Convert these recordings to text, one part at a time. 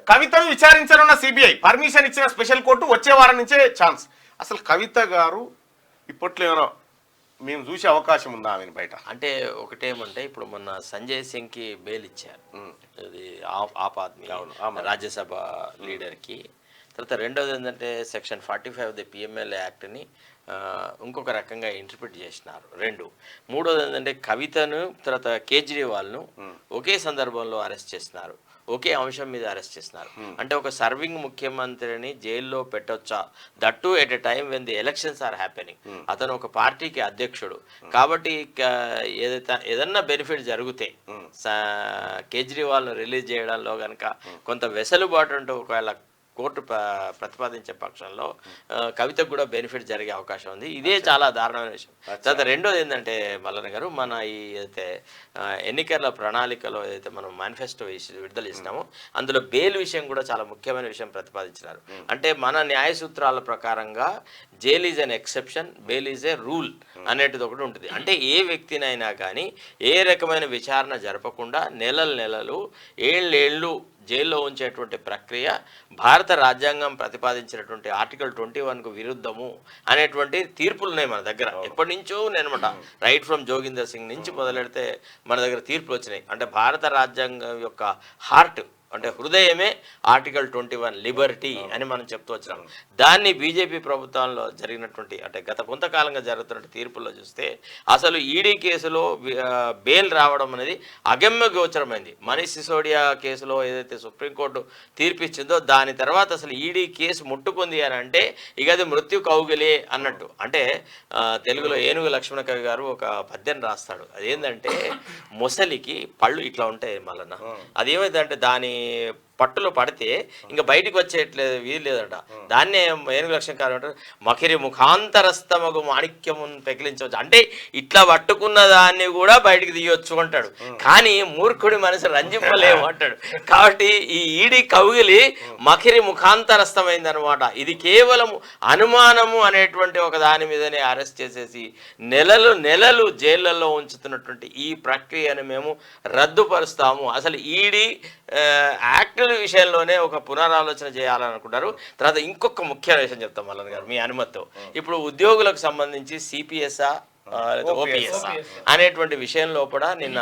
కవితను విచారించనున్న CBI permission ఇచ్చిన special court వచ్చే వారం నుంచే ఛాన్స్. అసలు కవిత గారు ఇప్పట్లో ఏమైనా మేము చూసే అవకాశం ఉందా ఆమెను బయట? అంటే ఒకటేమంటే ఇప్పుడు మొన్న సంజయ్ సింగ్కి బెయిల్ ఇచ్చారు, అది ఆప్ ఆద్మీ రాజ్యసభ లీడర్కి. తర్వాత రెండోది ఏంటంటే సెక్షన్ 45 ది పిఎంఎల్ యాక్ట్ని ఇంకొక రకంగా ఇంటర్ప్రిట్ చేసినారు. మూడోది ఏంటంటే కవితను తర్వాత కేజ్రీవాల్ను ఒకే సందర్భంలో అరెస్ట్ చేసినారు, ఒకే అంశం మీద అరెస్ట్ చేస్తున్నారు. అంటే ఒక సర్వింగ్ ముఖ్యమంత్రిని జైల్లో పెట్టొచ్చా, that at a time when the elections are happening. అతను ఒక పార్టీకి అధ్యక్షుడు కాబట్టి ఏదన్నా బెనిఫిట్ జరిగితే కేజ్రీవాల్ను రిలీజ్ చేయడంలో కనుక కొంత వెసులుబాటు అంటూ ఒకవేళ కోర్టు ప్రతిపాదించే పక్షంలో కవితకు కూడా బెనిఫిట్ జరిగే అవకాశం ఉంది. ఇదే చాలా దారుణమైన విషయం. తర్వాత రెండోది ఏంటంటే మల్లన్న గారు, మన ఈ అయితే ఎన్నికల ప్రణాళికలో ఏదైతే మనం మేనిఫెస్టో విడుదల చేసినామో అందులో బెయిల్ విషయం కూడా చాలా ముఖ్యమైన విషయం ప్రతిపాదించినారు. అంటే మన న్యాయ సూత్రాల ప్రకారంగా jail is an exception, bail is a rule అనేటిది ఒకటి ఉంటుంది. అంటే ఏ వ్యక్తినైనా కానీ ఏ రకమైన విచారణ జరపకుండా నెలలు ఏళ్ళు జైల్లో ఉంచేటువంటి ప్రక్రియ భారత రాజ్యాంగం ప్రతిపాదించినటువంటి ఆర్టికల్ 21కు విరుద్ధము అనేటువంటి తీర్పులు ఉన్నాయి మన దగ్గర. ఎప్పటి నుంచో నేనమాట రైట్ ఫ్రమ్ జోగిందర్ సింగ్ నుంచి మొదలెడితే మన దగ్గర తీర్పులు వచ్చినాయి. అంటే భారత రాజ్యాంగం యొక్క హార్ట్ అంటే హృదయమే ఆర్టికల్ 21 లిబర్టీ అని మనం చెప్తూ వచ్చినాం. దాన్ని బీజేపీ ప్రభుత్వంలో జరిగినటువంటి అంటే గత కొంతకాలంగా జరుగుతున్న తీర్పుల్లో చూస్తే అసలు ఈడీ కేసులో బెయిల్ రావడం అనేది అగమ్య గోచరమైంది. మనీష్ సిసోడియా కేసులో ఏదైతే సుప్రీంకోర్టు తీర్పిచ్చిందో దాని తర్వాత అసలు ఈడీ కేసు ముట్టుకుంది అని అంటే ఇక అది మృత్యు కౌగిలే అన్నట్టు. అంటే తెలుగులో ఏనుగు లక్ష్మణ కవి గారు ఒక పద్యం రాస్తాడు. అదేంటంటే మొసలికి పళ్ళు ఇట్లా ఉంటాయి మళ్ళన్న, అదేమైందంటే దాని పట్టులో పడితే ఇంకా బయటికి వచ్చేట్లేదు, వీలు లేదట. దాన్నే ఏనుగు లక్ష్యం అంటారు, మకిరి ముఖాంతరస్తమగు మాణిక్యమును పెకిలించవచ్చు. అంటే ఇట్లా పట్టుకున్న దాన్ని కూడా బయటికి తీయొచ్చు అంటాడు, కానీ మూర్ఖుడి మనసు రంజింపలేము అంటాడు. కాబట్టి ఈ ఈడి కౌగిలి మకిరి ముఖాంతరస్తమైంది అనమాట. ఇది కేవలం అనుమానము అనేటువంటి ఒక దాని మీదనే అరెస్ట్ చేసేసి నెలలు జైళ్లలో ఉంచుతున్నటువంటి ఈ ప్రక్రియను మేము రద్దుపరుస్తాము. అసలు ఈడీ యాక్ట్ విషయంలోనే ఒక పునరాలోచన చేయాలనుకుంటారు. తర్వాత ఇంకొక ముఖ్యమైన విషయం చెప్తాం మల్లన్న గారు మీ అనుమతితో. ఇప్పుడు ఉద్యోగులకు సంబంధించి సిపిఎస్ఆ ఓపీఎస్ అనేటువంటి విషయంలో కూడా నిన్న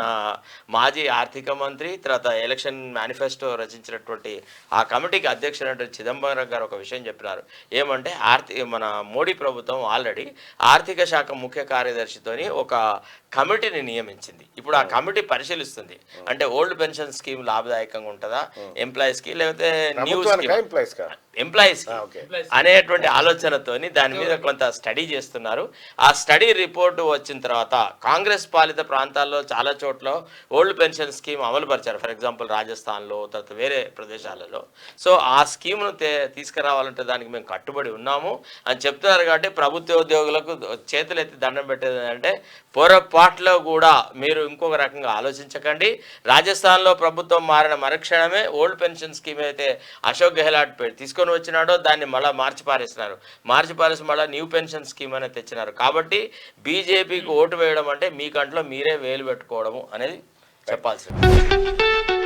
మాజీ ఆర్థిక మంత్రి తర్వాత ఎలక్షన్ మేనిఫెస్టో రచించినటువంటి ఆ కమిటీకి అధ్యక్షుడైనటువంటి చిదంబరం గారు ఒక విషయం చెప్పినారు. ఏమంటే మన మోడీ ప్రభుత్వం ఆల్రెడీ ఆర్థిక శాఖ ముఖ్య కార్యదర్శితోని ఒక కమిటీని నియమించింది. ఇప్పుడు ఆ కమిటీ పరిశీలిస్తుంది అంటే ఓల్డ్ పెన్షన్ స్కీమ్ లాభదాయకంగా ఉంటుందా ఎంప్లాయీస్కి లేకపోతే న్యూ ఎంప్లాయీస్కి అనేటువంటి ఆలోచనతోని దాని మీద కొంత స్టడీ చేస్తున్నారు. ఆ స్టడీ రిపోర్ట్ వచ్చిన తర్వాత కాంగ్రెస్ పాలిత ప్రాంతాల్లో చాలా చోట్ల ఓల్డ్ పెన్షన్ స్కీమ్ అమలు పరిచారు. ఫర్ ఎగ్జాంపుల్ రాజస్థాన్లో తర్వాత వేరే ప్రదేశాలలో. సో ఆ స్కీమ్ను తీసుకురావాలంటే దానికి మేము కట్టుబడి ఉన్నాము అని చెప్తున్నారు. కాబట్టి ప్రభుత్వ ఉద్యోగులకు చేతులెత్తి దండం పెట్టేది అంటే పొరపాట్లో కూడా మీరు ఇంకొక రకంగా ఆలోచించకండి. రాజస్థాన్లో ప్రభుత్వం మారిన మరుక్షణమే ఓల్డ్ పెన్షన్ స్కీమ్ అయితే అశోక్ గెహ్లాట్ తీసుకొని వచ్చినాడో దాన్ని మళ్ళీ మార్చి పారేసి మళ్ళీ న్యూ పెన్షన్ స్కీమ్ అనేది తెచ్చినారు. కాబట్టి బీజేపీకి ఓటు వేయడం అంటే మీ కంట్లో మీరే వేలు పెట్టుకోవడము అనేది చెప్పాల్సింది.